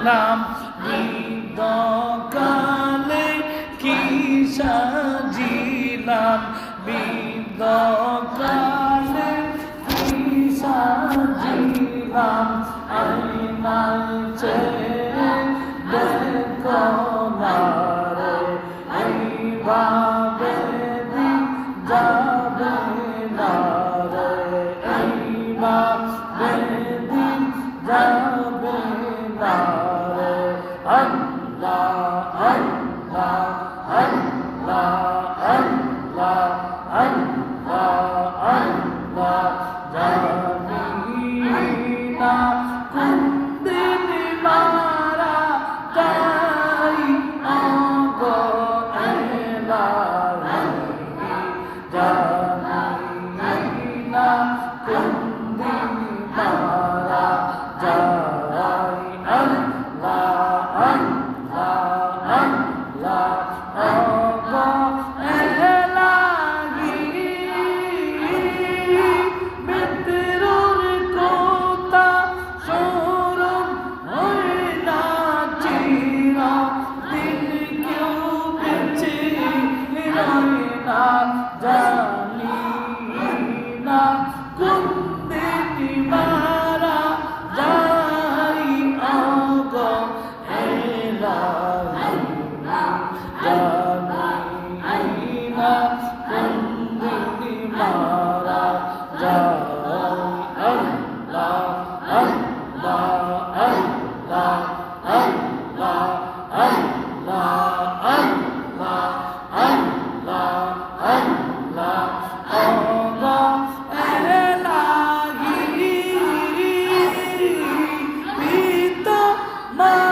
সাজিলাম বৃদ্ধকালে কি সাজিলাম বৃদ্ধকালে কি সাজিলাম আয়নায় চেয়ে দেখো না রে এইভাবে দিন যাবে না রে এইভাবে দিন যাবে না রে আল্লাহ আল্লাহ আল্লাহ আল্লাহ আল্লাহ আল্লাহ জানি না কোন দিন মারা যাই আগো এলাহি জানি না কোন দিন মারা যাই আল্লাহ আল্লাহ আল্লাহ আগো এলাহি মৃত্যুর কথা স্মরণ হয় না চিরদিন কেউ বেঁচে রয় না জানি না কোন দিন মারা যাই আগো এলাহি জানি না কোন দিন মারা যাই আল্লাহ আল্লাহ আল্লাহ আল্লাহ আল্লাহ আল্লাহ আল্লাহ আল্লাহ আল্লাহ এলাহি পিতা মা